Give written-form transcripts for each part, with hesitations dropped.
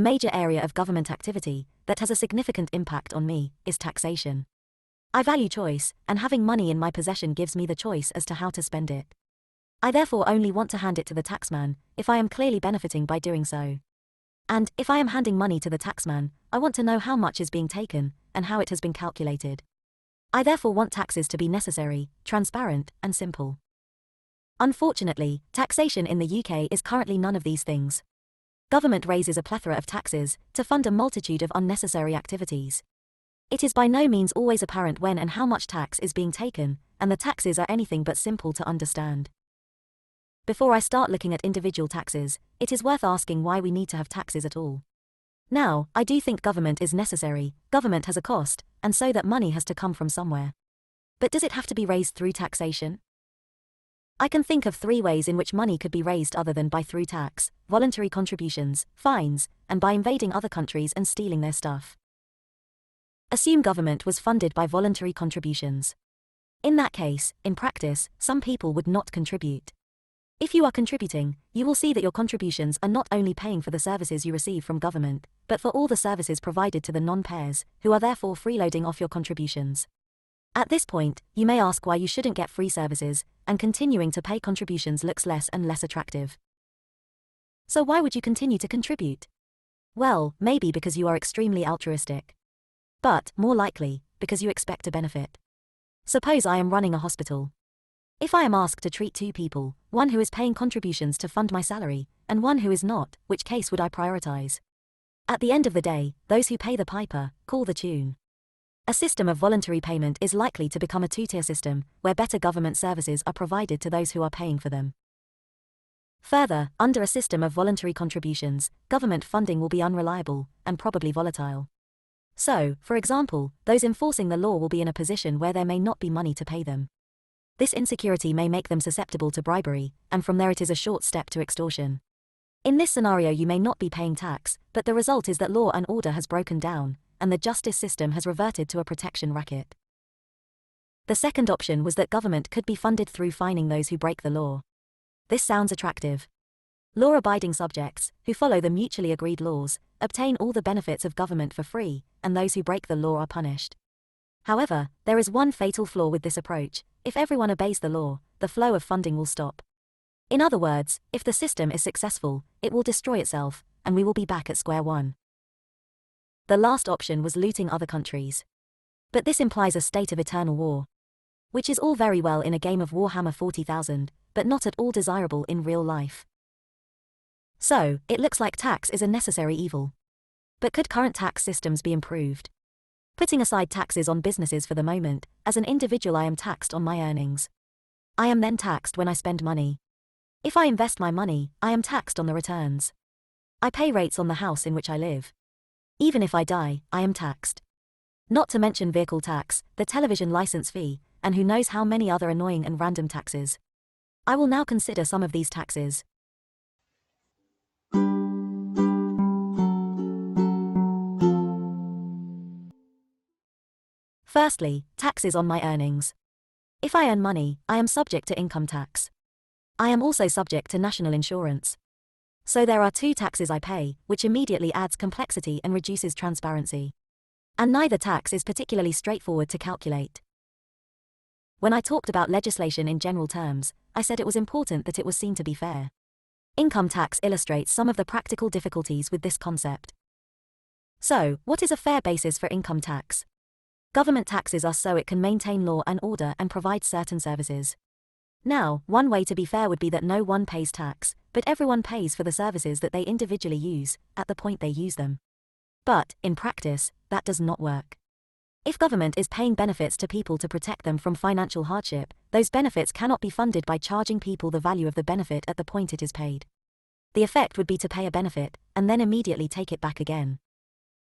major area of government activity that has a significant impact on me is taxation. I value choice, and having money in my possession gives me the choice as to how to spend it. I therefore only want to hand it to the taxman if I am clearly benefiting by doing so. And if I am handing money to the taxman, I want to know how much is being taken and how it has been calculated. I therefore want taxes to be necessary, transparent, and simple. Unfortunately, taxation in the UK is currently none of these things. Government raises a plethora of taxes to fund a multitude of unnecessary activities. It is by no means always apparent when and how much tax is being taken, and the taxes are anything but simple to understand. Before I start looking at individual taxes, it is worth asking why we need to have taxes at all. Now, I do think government is necessary, government has a cost, and so that money has to come from somewhere. But does it have to be raised through taxation? I can think of 3 ways in which money could be raised other than by through tax, voluntary contributions, fines, and by invading other countries and stealing their stuff. Assume government was funded by voluntary contributions. In that case, in practice, some people would not contribute. If you are contributing, you will see that your contributions are not only paying for the services you receive from government, but for all the services provided to the non-payers, who are therefore freeloading off your contributions. At this point, you may ask why you shouldn't get free services, and continuing to pay contributions looks less and less attractive. So why would you continue to contribute? Well, maybe because you are extremely altruistic. But, more likely, because you expect a benefit. Suppose I am running a hospital. If I am asked to treat 2 people, one who is paying contributions to fund my salary, and one who is not, which case would I prioritize? At the end of the day, those who pay the piper call the tune. A system of voluntary payment is likely to become a 2-tier system, where better government services are provided to those who are paying for them. Further, under a system of voluntary contributions, government funding will be unreliable, and probably volatile. So, for example, those enforcing the law will be in a position where there may not be money to pay them. This insecurity may make them susceptible to bribery, and from there it is a short step to extortion. In this scenario you may not be paying tax, but the result is that law and order has broken down, and the justice system has reverted to a protection racket. The second option was that government could be funded through fining those who break the law. This sounds attractive. Law-abiding subjects, who follow the mutually agreed laws, obtain all the benefits of government for free, and those who break the law are punished. However, there is one fatal flaw with this approach: if everyone obeys the law, the flow of funding will stop. In other words, if the system is successful, it will destroy itself, and we will be back at square one. The last option was looting other countries. But this implies a state of eternal war. Which is all very well in a game of Warhammer 40,000, but not at all desirable in real life. So, it looks like tax is a necessary evil. But could current tax systems be improved? Putting aside taxes on businesses for the moment, as an individual I am taxed on my earnings. I am then taxed when I spend money. If I invest my money, I am taxed on the returns. I pay rates on the house in which I live. Even if I die, I am taxed. Not to mention vehicle tax, the television license fee, and who knows how many other annoying and random taxes. I will now consider some of these taxes. Firstly, taxes on my earnings. If I earn money, I am subject to income tax. I am also subject to national insurance. So there are 2 taxes I pay, which immediately adds complexity and reduces transparency. And neither tax is particularly straightforward to calculate. When I talked about legislation in general terms, I said it was important that it was seen to be fair. Income tax illustrates some of the practical difficulties with this concept. So, what is a fair basis for income tax? Government taxes are so it can maintain law and order and provide certain services. Now, one way to be fair would be that no one pays tax, but everyone pays for the services that they individually use, at the point they use them. But, in practice, that does not work. If government is paying benefits to people to protect them from financial hardship, those benefits cannot be funded by charging people the value of the benefit at the point it is paid. The effect would be to pay a benefit, and then immediately take it back again.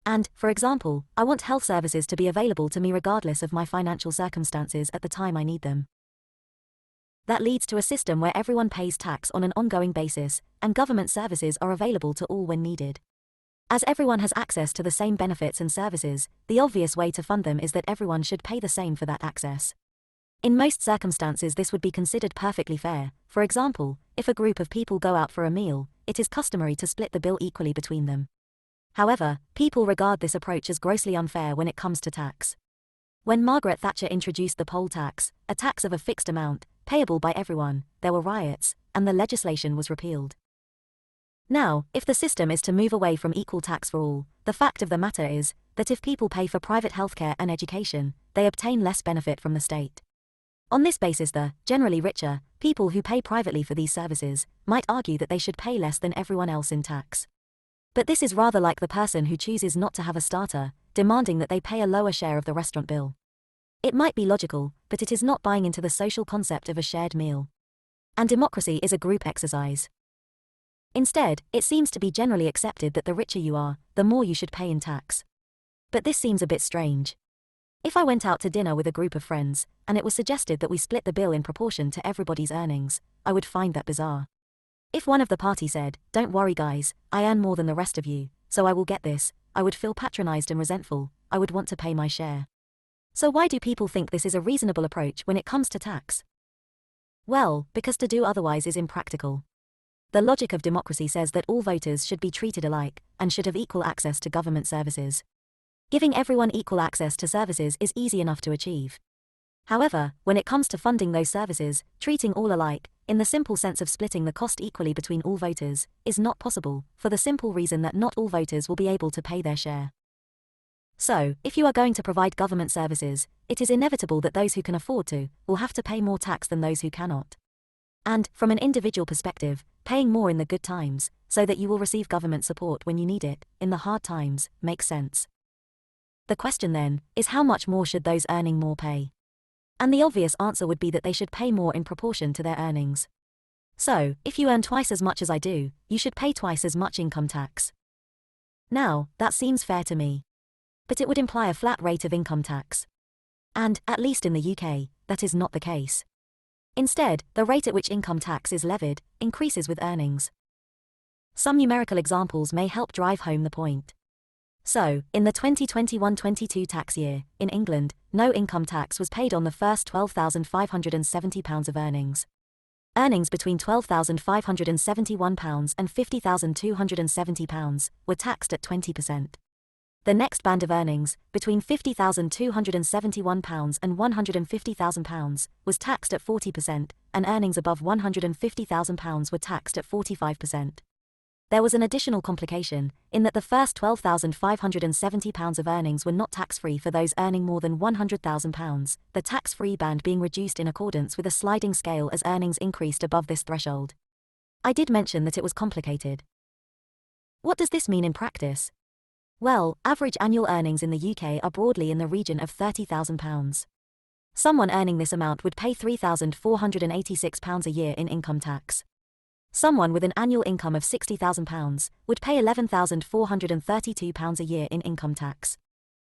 And, for example, I want health services to be available to me regardless of my financial circumstances at the time I need them. That leads to a system where everyone pays tax on an ongoing basis, and government services are available to all when needed. As everyone has access to the same benefits and services, the obvious way to fund them is that everyone should pay the same for that access. In most circumstances this would be considered perfectly fair. For example, if a group of people go out for a meal, it is customary to split the bill equally between them. However, people regard this approach as grossly unfair when it comes to tax. When Margaret Thatcher introduced the poll tax, a tax of a fixed amount, payable by everyone, there were riots, and the legislation was repealed. Now, if the system is to move away from equal tax for all, the fact of the matter is that if people pay for private healthcare and education, they obtain less benefit from the state. On this basis, the generally richer people who pay privately for these services might argue that they should pay less than everyone else in tax. But this is rather like the person who chooses not to have a starter, demanding that they pay a lower share of the restaurant bill. It might be logical, but it is not buying into the social concept of a shared meal. And democracy is a group exercise. Instead, it seems to be generally accepted that the richer you are, the more you should pay in tax. But this seems a bit strange. If I went out to dinner with a group of friends, and it was suggested that we split the bill in proportion to everybody's earnings, I would find that bizarre. If one of the party said, "Don't worry guys, I earn more than the rest of you, so I will get this," I would feel patronized and resentful. I would want to pay my share. So why do people think this is a reasonable approach when it comes to tax? Well, because to do otherwise is impractical. The logic of democracy says that all voters should be treated alike, and should have equal access to government services. Giving everyone equal access to services is easy enough to achieve. However, when it comes to funding those services, treating all alike, in the simple sense of splitting the cost equally between all voters, is not possible, for the simple reason that not all voters will be able to pay their share. So, if you are going to provide government services, it is inevitable that those who can afford to will have to pay more tax than those who cannot. And, from an individual perspective, paying more in the good times, so that you will receive government support when you need it, in the hard times, makes sense. The question then, is how much more should those earning more pay? And the obvious answer would be that they should pay more in proportion to their earnings. So, if you earn twice as much as I do, you should pay twice as much income tax. Now, that seems fair to me. But it would imply a flat rate of income tax. And, at least in the UK, that is not the case. Instead, the rate at which income tax is levied increases with earnings. Some numerical examples may help drive home the point. So, in the 2021-22 tax year, in England, no income tax was paid on the first £12,570 of earnings. Earnings between £12,571 and £50,270 were taxed at 20%. The next band of earnings, between £50,271 and £150,000, was taxed at 40%, and earnings above £150,000 were taxed at 45%. There was an additional complication, in that the first £12,570 of earnings were not tax-free for those earning more than £100,000, the tax-free band being reduced in accordance with a sliding scale as earnings increased above this threshold. I did mention that it was complicated. What does this mean in practice? Well, average annual earnings in the UK are broadly in the region of £30,000. Someone earning this amount would pay £3,486 a year in income tax. Someone with an annual income of £60,000 would pay £11,432 a year in income tax.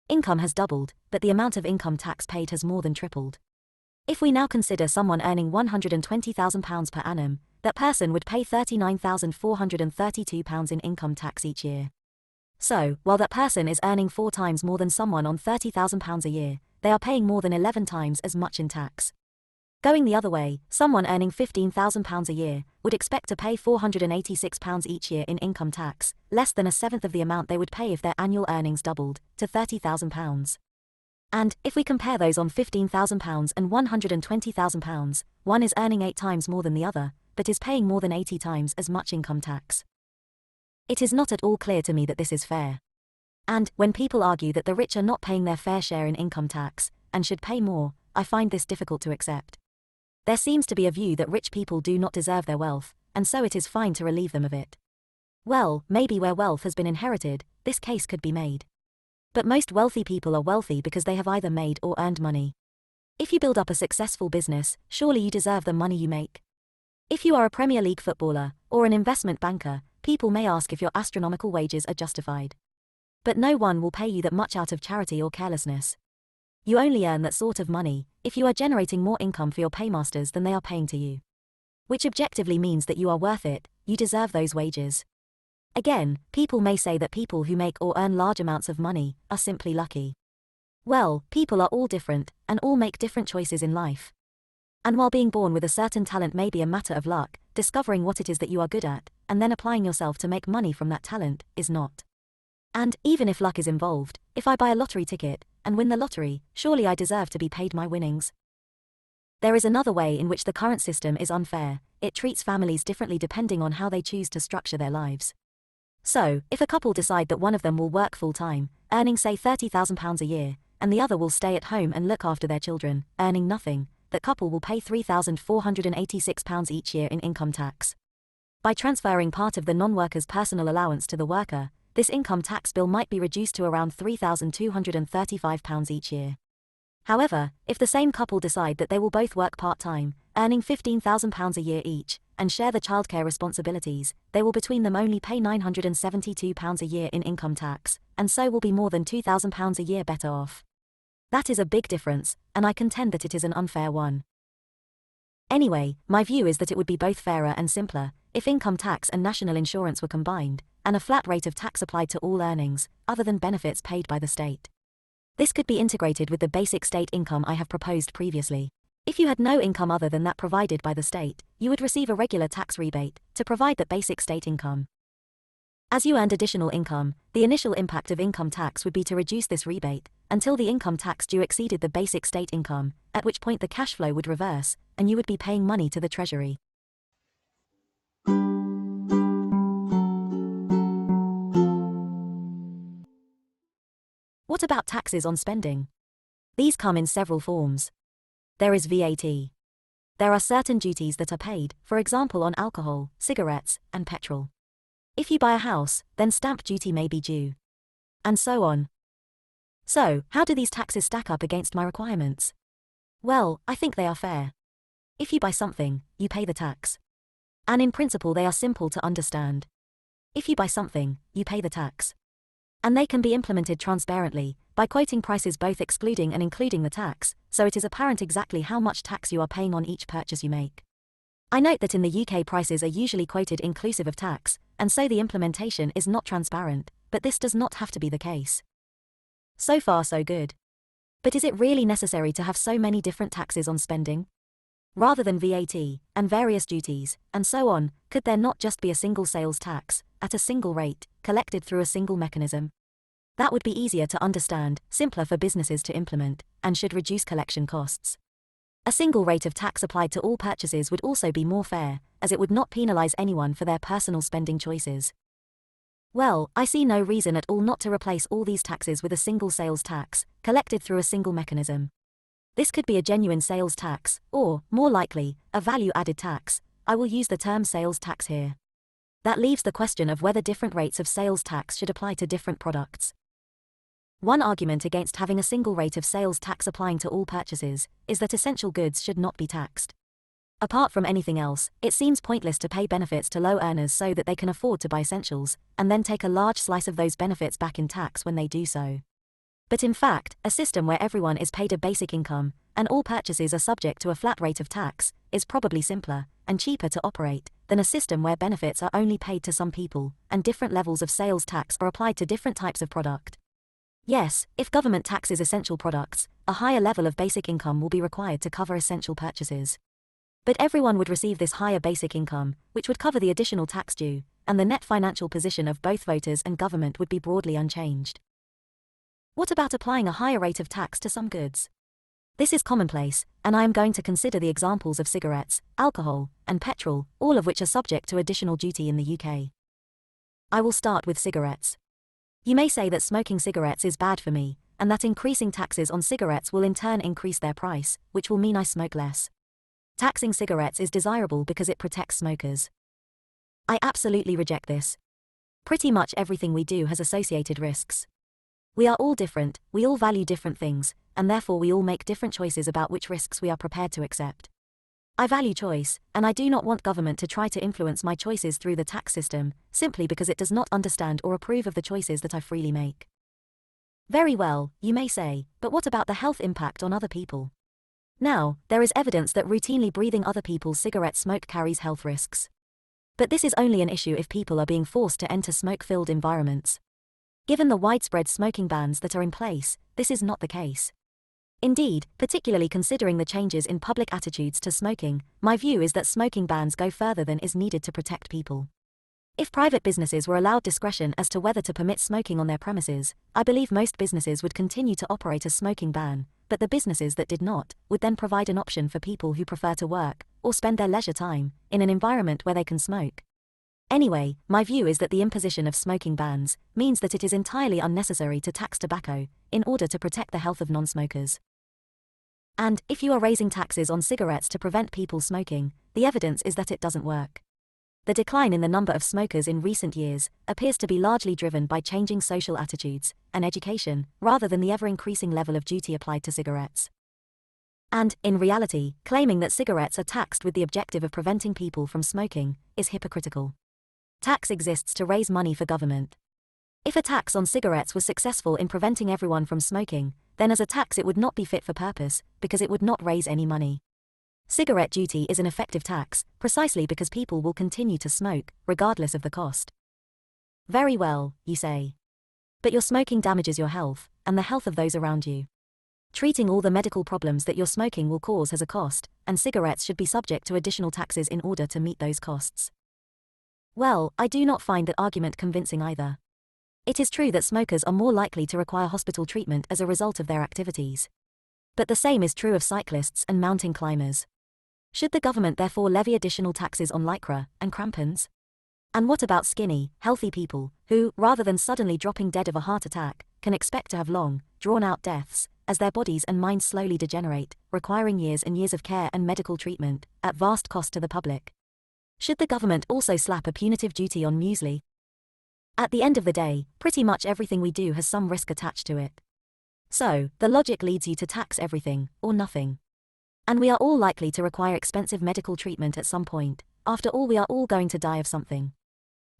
Income has doubled, but the amount of income tax paid has more than tripled. If we now consider someone earning £120,000 per annum, that person would pay £39,432 in income tax each year. So, while that person is earning 4 times more than someone on £30,000 a year, they are paying more than 11 times as much in tax. Going the other way, someone earning £15,000 a year would expect to pay £486 each year in income tax, less than a seventh of the amount they would pay if their annual earnings doubled, to £30,000. And, if we compare those on £15,000 and £120,000, one is earning 8 times more than the other, but is paying more than 80 times as much income tax. It is not at all clear to me that this is fair. And, when people argue that the rich are not paying their fair share in income tax, and should pay more, I find this difficult to accept. There seems to be a view that rich people do not deserve their wealth, and so it is fine to relieve them of it. Well, maybe where wealth has been inherited, this case could be made. But most wealthy people are wealthy because they have either made or earned money. If you build up a successful business, surely you deserve the money you make. If you are a Premier League footballer, or an investment banker, people may ask if your astronomical wages are justified. But no one will pay you that much out of charity or carelessness. You only earn that sort of money if you are generating more income for your paymasters than they are paying to you. Which objectively means that you are worth it, you deserve those wages. Again, people may say that people who make or earn large amounts of money are simply lucky. Well, people are all different, and all make different choices in life. And while being born with a certain talent may be a matter of luck, discovering what it is that you are good at, and then applying yourself to make money from that talent, is not. And, even if luck is involved, if I buy a lottery ticket and win the lottery, surely I deserve to be paid my winnings. There is another way in which the current system is unfair. It treats families differently depending on how they choose to structure their lives. So, if a couple decide that one of them will work full-time, earning say £30,000 a year, and the other will stay at home and look after their children, earning nothing, that couple will pay £3,486 each year in income tax. By transferring part of the non-worker's personal allowance to the worker, this income tax bill might be reduced to around £3,235 each year. However, if the same couple decide that they will both work part-time, earning £15,000 a year each, and share the childcare responsibilities, they will between them only pay £972 a year in income tax, and so will be more than £2,000 a year better off. That is a big difference, and I contend that it is an unfair one. Anyway, my view is that it would be both fairer and simpler if income tax and national insurance were combined, and a flat rate of tax applied to all earnings, other than benefits paid by the state. This could be integrated with the basic state income I have proposed previously. If you had no income other than that provided by the state, you would receive a regular tax rebate to provide that basic state income. As you earned additional income, the initial impact of income tax would be to reduce this rebate until the income tax due exceeded the basic state income, at which point the cash flow would reverse, and you would be paying money to the treasury. What about taxes on spending? These come in several forms. There is VAT. There are certain duties that are paid, for example on alcohol, cigarettes, and petrol. If you buy a house, then stamp duty may be due. And so on. So, how do these taxes stack up against my requirements? Well, I think they are fair. If you buy something, you pay the tax. And in principle they are simple to understand. If you buy something, you pay the tax. And they can be implemented transparently, by quoting prices both excluding and including the tax, so it is apparent exactly how much tax you are paying on each purchase you make. I note that in the UK prices are usually quoted inclusive of tax, and so the implementation is not transparent, but this does not have to be the case. So far so good. But is it really necessary to have so many different taxes on spending? Rather than VAT, and various duties, and so on, could there not just be a single sales tax, at a single rate, collected through a single mechanism? That would be easier to understand, simpler for businesses to implement, and should reduce collection costs. A single rate of tax applied to all purchases would also be more fair, as it would not penalize anyone for their personal spending choices. Well, I see no reason at all not to replace all these taxes with a single sales tax, collected through a single mechanism. This could be a genuine sales tax, or, more likely, a value-added tax. I will use the term sales tax here. That leaves the question of whether different rates of sales tax should apply to different products. One argument against having a single rate of sales tax applying to all purchases is that essential goods should not be taxed. Apart from anything else, it seems pointless to pay benefits to low earners so that they can afford to buy essentials, and then take a large slice of those benefits back in tax when they do so. But in fact, a system where everyone is paid a basic income, and all purchases are subject to a flat rate of tax, is probably simpler, and cheaper to operate, than a system where benefits are only paid to some people, and different levels of sales tax are applied to different types of product. Yes, if government taxes essential products, a higher level of basic income will be required to cover essential purchases. But everyone would receive this higher basic income, which would cover the additional tax due, and the net financial position of both voters and government would be broadly unchanged. What about applying a higher rate of tax to some goods? This is commonplace, and I am going to consider the examples of cigarettes, alcohol, and petrol, all of which are subject to additional duty in the UK. I will start with cigarettes. You may say that smoking cigarettes is bad for me, and that increasing taxes on cigarettes will in turn increase their price, which will mean I smoke less. Taxing cigarettes is desirable because it protects smokers. I absolutely reject this. Pretty much everything we do has associated risks. We are all different, we all value different things, and therefore we all make different choices about which risks we are prepared to accept. I value choice, and I do not want government to try to influence my choices through the tax system, simply because it does not understand or approve of the choices that I freely make. Very well, you may say, but what about the health impact on other people? Now, there is evidence that routinely breathing other people's cigarette smoke carries health risks. But this is only an issue if people are being forced to enter smoke-filled environments. Given the widespread smoking bans that are in place, this is not the case. Indeed, particularly considering the changes in public attitudes to smoking, my view is that smoking bans go further than is needed to protect people. If private businesses were allowed discretion as to whether to permit smoking on their premises, I believe most businesses would continue to operate a smoking ban, but the businesses that did not would then provide an option for people who prefer to work, or spend their leisure time, in an environment where they can smoke. Anyway, my view is that the imposition of smoking bans means that it is entirely unnecessary to tax tobacco, in order to protect the health of non-smokers. And, if you are raising taxes on cigarettes to prevent people smoking, the evidence is that it doesn't work. The decline in the number of smokers in recent years appears to be largely driven by changing social attitudes and education, rather than the ever-increasing level of duty applied to cigarettes. And, in reality, claiming that cigarettes are taxed with the objective of preventing people from smoking is hypocritical. Tax exists to raise money for government. If a tax on cigarettes was successful in preventing everyone from smoking, then as a tax it would not be fit for purpose, because it would not raise any money. Cigarette duty is an effective tax, precisely because people will continue to smoke, regardless of the cost. Very well, you say. But your smoking damages your health, and the health of those around you. Treating all the medical problems that your smoking will cause has a cost, and cigarettes should be subject to additional taxes in order to meet those costs. Well, I do not find that argument convincing either. It is true that smokers are more likely to require hospital treatment as a result of their activities. But the same is true of cyclists and mountain climbers. Should the government therefore levy additional taxes on lycra and crampons? And what about skinny, healthy people, who, rather than suddenly dropping dead of a heart attack, can expect to have long, drawn-out deaths, as their bodies and minds slowly degenerate, requiring years and years of care and medical treatment, at vast cost to the public? Should the government also slap a punitive duty on muesli? At the end of the day, pretty much everything we do has some risk attached to it. So, the logic leads you to tax everything, or nothing. And we are all likely to require expensive medical treatment at some point. After all, we are all going to die of something.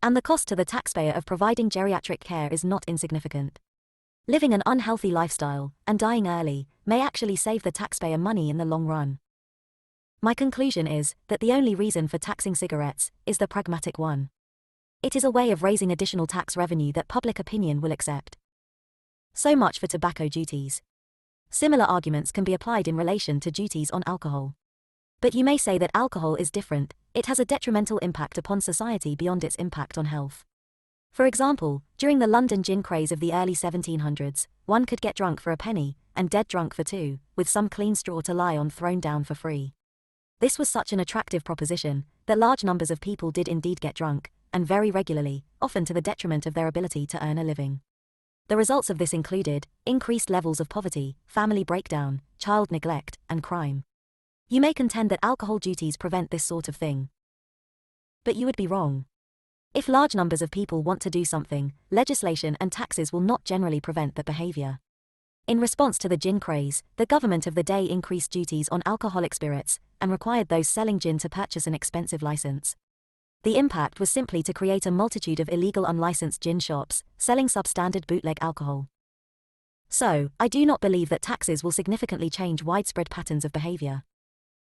And the cost to the taxpayer of providing geriatric care is not insignificant. Living an unhealthy lifestyle, and dying early, may actually save the taxpayer money in the long run. My conclusion is that the only reason for taxing cigarettes is the pragmatic one. It is a way of raising additional tax revenue that public opinion will accept. So much for tobacco duties. Similar arguments can be applied in relation to duties on alcohol. But you may say that alcohol is different, it has a detrimental impact upon society beyond its impact on health. For example, during the London gin craze of the early 1700s, one could get drunk for a penny, and dead drunk for two, with some clean straw to lie on thrown down for free. This was such an attractive proposition, that large numbers of people did indeed get drunk, and very regularly, often to the detriment of their ability to earn a living. The results of this included increased levels of poverty, family breakdown, child neglect, and crime. You may contend that alcohol duties prevent this sort of thing. But you would be wrong. If large numbers of people want to do something, legislation and taxes will not generally prevent that behavior. In response to the gin craze, the government of the day increased duties on alcoholic spirits, and required those selling gin to purchase an expensive license. The impact was simply to create a multitude of illegal unlicensed gin shops, selling substandard bootleg alcohol. So, I do not believe that taxes will significantly change widespread patterns of behavior.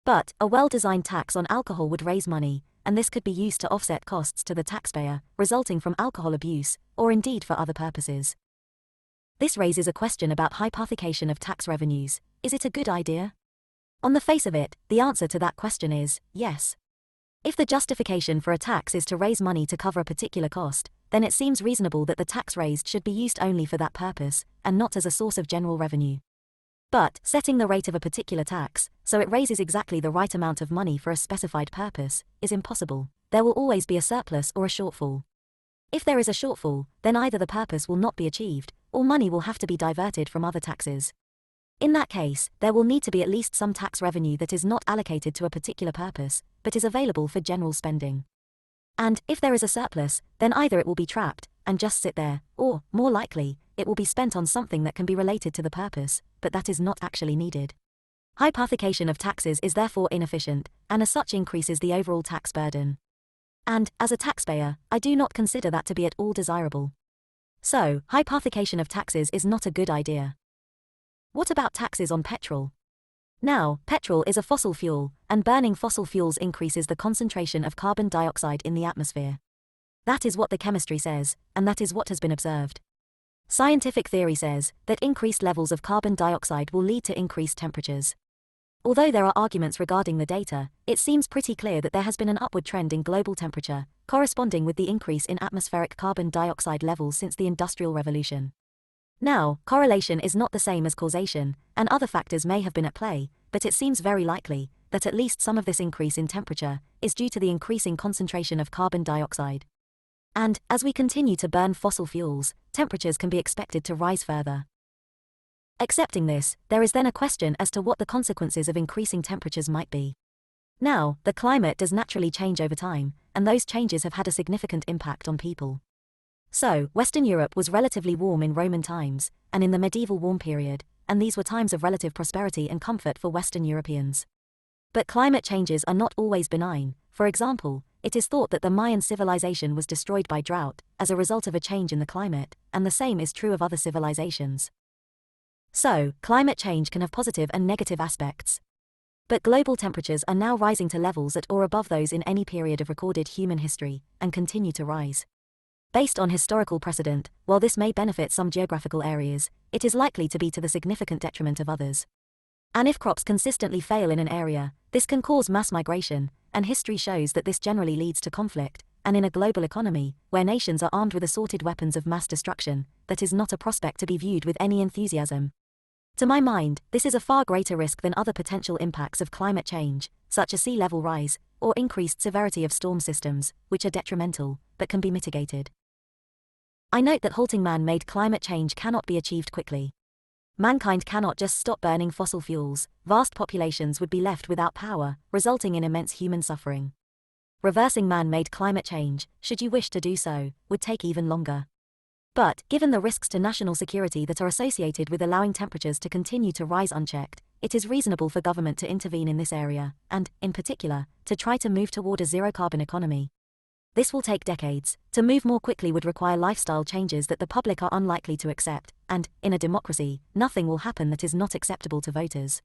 But, a well-designed tax on alcohol would raise money, and this could be used to offset costs to the taxpayer, resulting from alcohol abuse, or indeed for other purposes. This raises a question about hypothecation of tax revenues. Is it a good idea? On the face of it, the answer to that question is, yes. If the justification for a tax is to raise money to cover a particular cost, then it seems reasonable that the tax raised should be used only for that purpose, and not as a source of general revenue. But, setting the rate of a particular tax, so it raises exactly the right amount of money for a specified purpose, is impossible. There will always be a surplus or a shortfall. If there is a shortfall, then either the purpose will not be achieved, or money will have to be diverted from other taxes. In that case, there will need to be at least some tax revenue that is not allocated to a particular purpose, but is available for general spending. And, if there is a surplus, then either it will be trapped, and just sit there, or, more likely, it will be spent on something that can be related to the purpose, but that is not actually needed. Hypothecation of taxes is therefore inefficient, and as such increases the overall tax burden. And, as a taxpayer, I do not consider that to be at all desirable. So, hypothecation of taxes is not a good idea. What about taxes on petrol? Now, petrol is a fossil fuel, and burning fossil fuels increases the concentration of carbon dioxide in the atmosphere. That is what the chemistry says, and that is what has been observed. Scientific theory says that increased levels of carbon dioxide will lead to increased temperatures. Although there are arguments regarding the data, it seems pretty clear that there has been an upward trend in global temperature, corresponding with the increase in atmospheric carbon dioxide levels since the Industrial Revolution. Now, correlation is not the same as causation, and other factors may have been at play, but it seems very likely that at least some of this increase in temperature is due to the increasing concentration of carbon dioxide. And, as we continue to burn fossil fuels, temperatures can be expected to rise further. Accepting this, there is then a question as to what the consequences of increasing temperatures might be. Now, the climate does naturally change over time, and those changes have had a significant impact on people. So, Western Europe was relatively warm in Roman times, and in the medieval warm period, and these were times of relative prosperity and comfort for Western Europeans. But climate changes are not always benign. For example, it is thought that the Mayan civilization was destroyed by drought as a result of a change in the climate, and the same is true of other civilizations. So, climate change can have positive and negative aspects. But global temperatures are now rising to levels at or above those in any period of recorded human history, and continue to rise. Based on historical precedent, while this may benefit some geographical areas, it is likely to be to the significant detriment of others. And if crops consistently fail in an area, this can cause mass migration, and history shows that this generally leads to conflict, and in a global economy, where nations are armed with assorted weapons of mass destruction, that is not a prospect to be viewed with any enthusiasm. To my mind, this is a far greater risk than other potential impacts of climate change, such as sea level rise, or increased severity of storm systems, which are detrimental, but can be mitigated. I note that halting man-made climate change cannot be achieved quickly. Mankind cannot just stop burning fossil fuels. Vast populations would be left without power, resulting in immense human suffering. Reversing man-made climate change, should you wish to do so, would take even longer. But, given the risks to national security that are associated with allowing temperatures to continue to rise unchecked, it is reasonable for government to intervene in this area, and, in particular, to try to move toward a zero-carbon economy. This will take decades. To move more quickly would require lifestyle changes that the public are unlikely to accept, and, in a democracy, nothing will happen that is not acceptable to voters.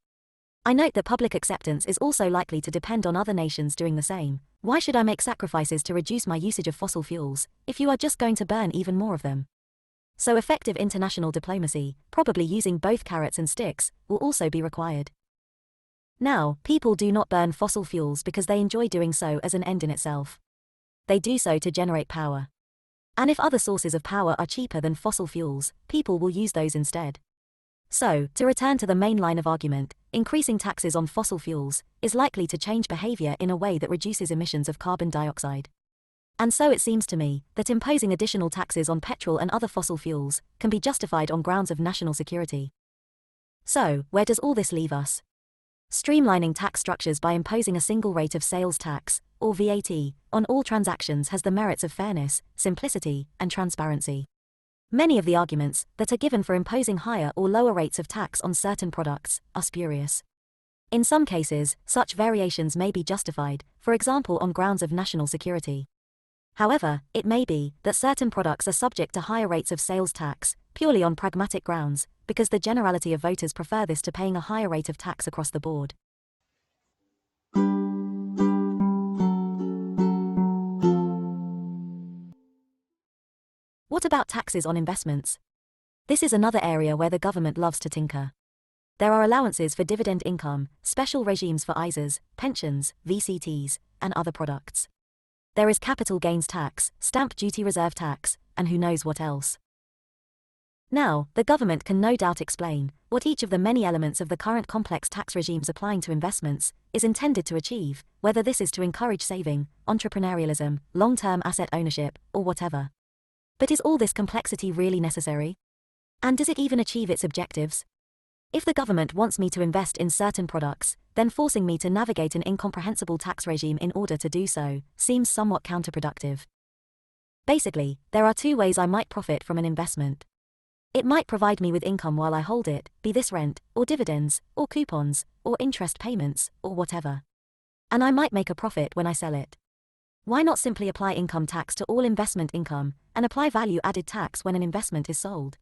I note that public acceptance is also likely to depend on other nations doing the same. Why should I make sacrifices to reduce my usage of fossil fuels, if you are just going to burn even more of them? So effective international diplomacy, probably using both carrots and sticks, will also be required. Now, people do not burn fossil fuels because they enjoy doing so as an end in itself. They do so to generate power. And if other sources of power are cheaper than fossil fuels, people will use those instead. So, to return to the main line of argument, increasing taxes on fossil fuels is likely to change behavior in a way that reduces emissions of carbon dioxide. And so it seems to me that imposing additional taxes on petrol and other fossil fuels can be justified on grounds of national security. So, where does all this leave us? Streamlining tax structures by imposing a single rate of sales tax, or VAT, on all transactions has the merits of fairness, simplicity, and transparency. Many of the arguments that are given for imposing higher or lower rates of tax on certain products are spurious. In some cases, such variations may be justified, for example on grounds of national security. However, it may be that certain products are subject to higher rates of sales tax, purely on pragmatic grounds, because the generality of voters prefer this to paying a higher rate of tax across the board. What about taxes on investments? This is another area where the government loves to tinker. There are allowances for dividend income, special regimes for ISAs, pensions, VCTs, and other products. There is capital gains tax, stamp duty reserve tax, and who knows what else. Now, the government can no doubt explain what each of the many elements of the current complex tax regimes applying to investments is intended to achieve, whether this is to encourage saving, entrepreneurialism, long-term asset ownership, or whatever. But is all this complexity really necessary? And does it even achieve its objectives? If the government wants me to invest in certain products, then forcing me to navigate an incomprehensible tax regime in order to do so seems somewhat counterproductive. Basically, there are two ways I might profit from an investment. It might provide me with income while I hold it, be this rent, or dividends, or coupons, or interest payments, or whatever. And I might make a profit when I sell it. Why not simply apply income tax to all investment income, and apply value-added tax when an investment is sold?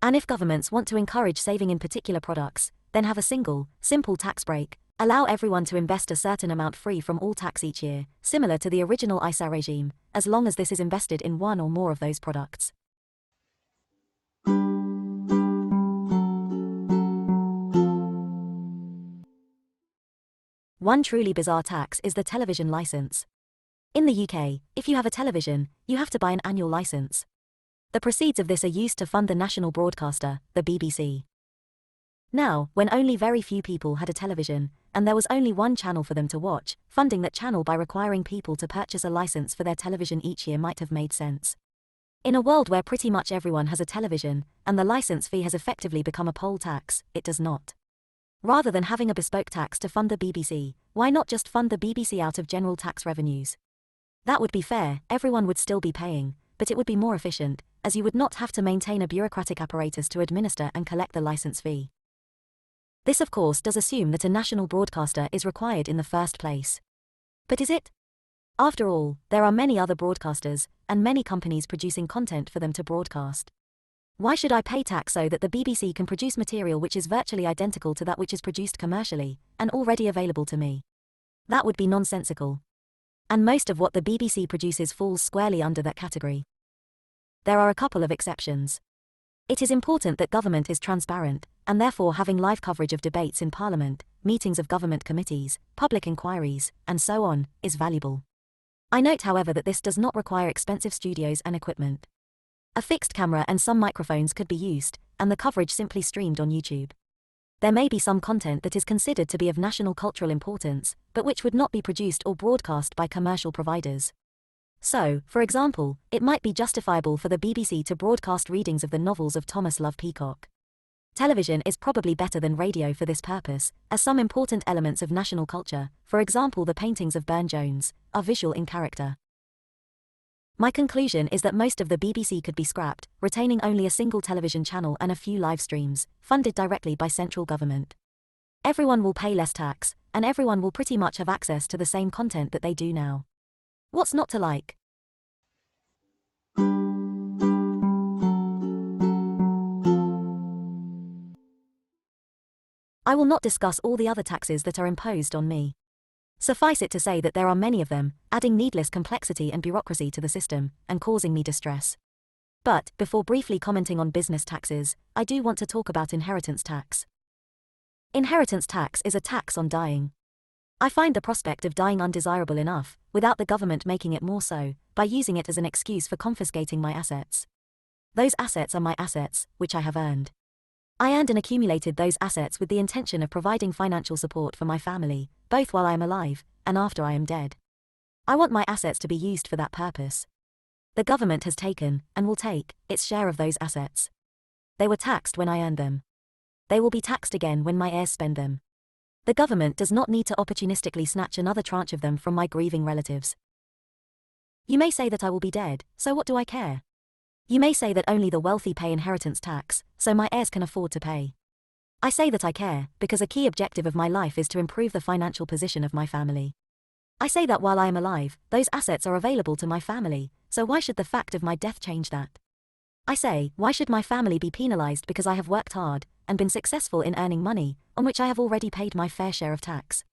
And if governments want to encourage saving in particular products, then have a single, simple tax break, allow everyone to invest a certain amount free from all tax each year, similar to the original ISA regime, as long as this is invested in one or more of those products. One truly bizarre tax is the television license. In the UK, if you have a television, you have to buy an annual license. The proceeds of this are used to fund the national broadcaster, the BBC. Now, when only very few people had a television, and there was only one channel for them to watch, funding that channel by requiring people to purchase a license for their television each year might have made sense. In a world where pretty much everyone has a television, and the license fee has effectively become a poll tax, it does not. Rather than having a bespoke tax to fund the BBC, why not just fund the BBC out of general tax revenues? That would be fair, everyone would still be paying, but it would be more efficient, as you would not have to maintain a bureaucratic apparatus to administer and collect the license fee. This of course does assume that a national broadcaster is required in the first place. But is it? After all, there are many other broadcasters, and many companies producing content for them to broadcast. Why should I pay tax so that the BBC can produce material which is virtually identical to that which is produced commercially, and already available to me? That would be nonsensical. And most of what the BBC produces falls squarely under that category. There are a couple of exceptions. It is important that government is transparent, and therefore having live coverage of debates in Parliament, meetings of government committees, public inquiries, and so on, is valuable. I note, however, that this does not require expensive studios and equipment. A fixed camera and some microphones could be used, and the coverage simply streamed on YouTube. There may be some content that is considered to be of national cultural importance, but which would not be produced or broadcast by commercial providers. So, for example, it might be justifiable for the BBC to broadcast readings of the novels of Thomas Love Peacock. Television is probably better than radio for this purpose, as some important elements of national culture, for example the paintings of Burne-Jones, are visual in character. My conclusion is that most of the BBC could be scrapped, retaining only a single television channel and a few live streams, funded directly by central government. Everyone will pay less tax, and everyone will pretty much have access to the same content that they do now. What's not to like? I will not discuss all the other taxes that are imposed on me. Suffice it to say that there are many of them, adding needless complexity and bureaucracy to the system, and causing me distress. But, before briefly commenting on business taxes, I do want to talk about inheritance tax. Inheritance tax is a tax on dying. I find the prospect of dying undesirable enough, without the government making it more so, by using it as an excuse for confiscating my assets. Those assets are my assets, which I have earned. I earned and accumulated those assets with the intention of providing financial support for my family, both while I am alive, and after I am dead. I want my assets to be used for that purpose. The government has taken, and will take, its share of those assets. They were taxed when I earned them. They will be taxed again when my heirs spend them. The government does not need to opportunistically snatch another tranche of them from my grieving relatives. You may say that I will be dead, so what do I care? You may say that only the wealthy pay inheritance tax, so my heirs can afford to pay. I say that I care, because a key objective of my life is to improve the financial position of my family. I say that while I am alive, those assets are available to my family, so why should the fact of my death change that? I say, why should my family be penalized because I have worked hard, and been successful in earning money, on which I have already paid my fair share of tax?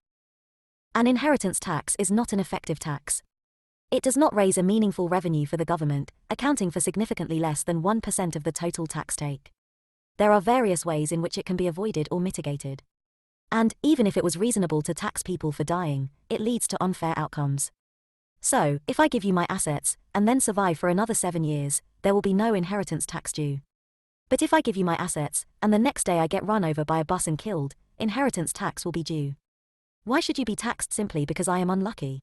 An inheritance tax is not an effective tax. It does not raise a meaningful revenue for the government, accounting for significantly less than 1% of the total tax take. There are various ways in which it can be avoided or mitigated. And, even if it was reasonable to tax people for dying, it leads to unfair outcomes. So, if I give you my assets, and then survive for another 7 years, there will be no inheritance tax due. But if I give you my assets, and the next day I get run over by a bus and killed, inheritance tax will be due. Why should you be taxed simply because I am unlucky?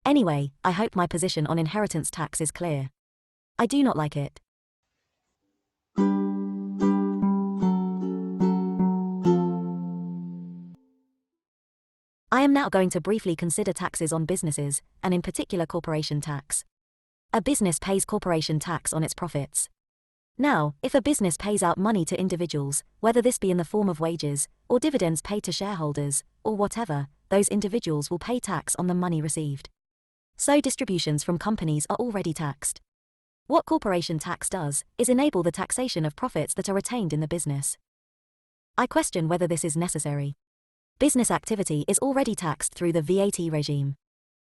Anyway, I hope my position on inheritance tax is clear. I do not like it. I am now going to briefly consider taxes on businesses, and in particular corporation tax. A business pays corporation tax on its profits. Now, if a business pays out money to individuals, whether this be in the form of wages, or dividends paid to shareholders, or whatever, those individuals will pay tax on the money received. So distributions from companies are already taxed. What corporation tax does, is enable the taxation of profits that are retained in the business. I question whether this is necessary. Business activity is already taxed through the VAT regime.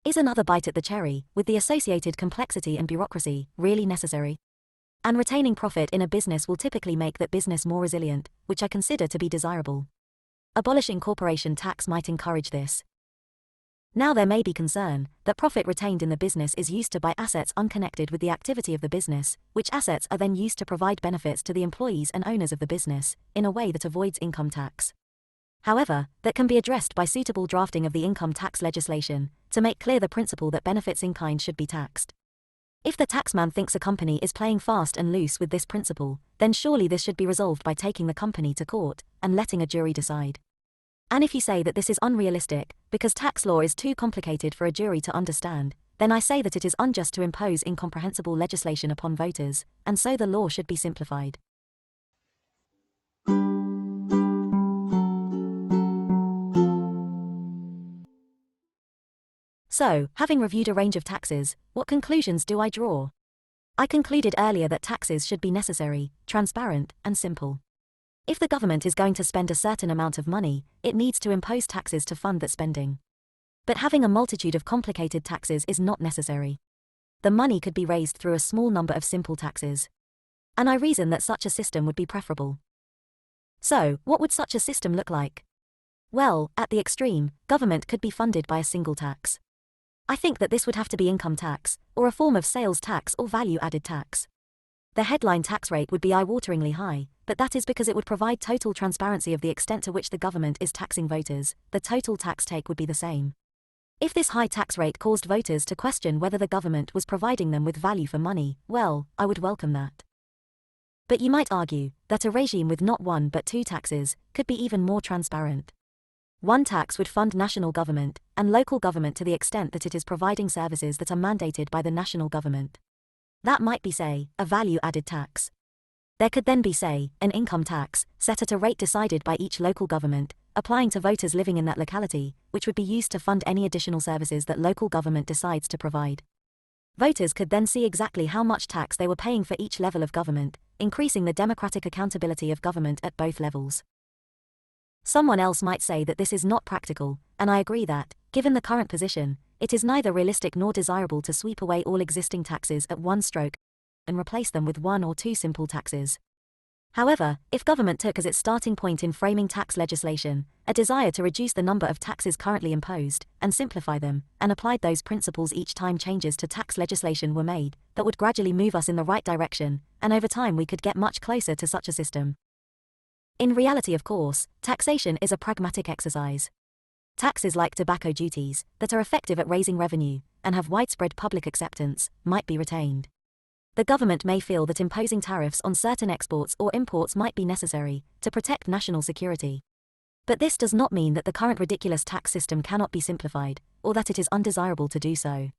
Is another bite at the cherry, with the associated complexity and bureaucracy, really necessary? And retaining profit in a business will typically make that business more resilient, which I consider to be desirable. Abolishing corporation tax might encourage this. Now there may be concern that profit retained in the business is used to buy assets unconnected with the activity of the business, which assets are then used to provide benefits to the employees and owners of the business, in a way that avoids income tax. However, that can be addressed by suitable drafting of the income tax legislation, to make clear the principle that benefits in kind should be taxed. If the taxman thinks a company is playing fast and loose with this principle, then surely this should be resolved by taking the company to court, and letting a jury decide. And if you say that this is unrealistic, because tax law is too complicated for a jury to understand, then I say that it is unjust to impose incomprehensible legislation upon voters, and so the law should be simplified. So, having reviewed a range of taxes, what conclusions do I draw? I concluded earlier that taxes should be necessary, transparent, and simple. If the government is going to spend a certain amount of money, it needs to impose taxes to fund that spending. But having a multitude of complicated taxes is not necessary. The money could be raised through a small number of simple taxes. And I reason that such a system would be preferable. So, what would such a system look like? Well, at the extreme, government could be funded by a single tax. I think that this would have to be income tax, or a form of sales tax or value-added tax. The headline tax rate would be eye-wateringly high, but that is because it would provide total transparency of the extent to which the government is taxing voters. The total tax take would be the same. If this high tax rate caused voters to question whether the government was providing them with value for money, well, I would welcome that. But you might argue that a regime with not one but two taxes could be even more transparent. One tax would fund national government and local government to the extent that it is providing services that are mandated by the national government. That might be, say, a value-added tax. There could then be, say, an income tax, set at a rate decided by each local government, applying to voters living in that locality, which would be used to fund any additional services that local government decides to provide. Voters could then see exactly how much tax they were paying for each level of government, increasing the democratic accountability of government at both levels. Someone else might say that this is not practical, and I agree that, given the current position, it is neither realistic nor desirable to sweep away all existing taxes at one stroke and replace them with one or two simple taxes. However, if government took as its starting point in framing tax legislation a desire to reduce the number of taxes currently imposed and simplify them, and applied those principles each time changes to tax legislation were made, that would gradually move us in the right direction, and over time we could get much closer to such a system. In reality, of course, taxation is a pragmatic exercise. Taxes like tobacco duties, that are effective at raising revenue, and have widespread public acceptance, might be retained. The government may feel that imposing tariffs on certain exports or imports might be necessary to protect national security. But this does not mean that the current ridiculous tax system cannot be simplified, or that it is undesirable to do so.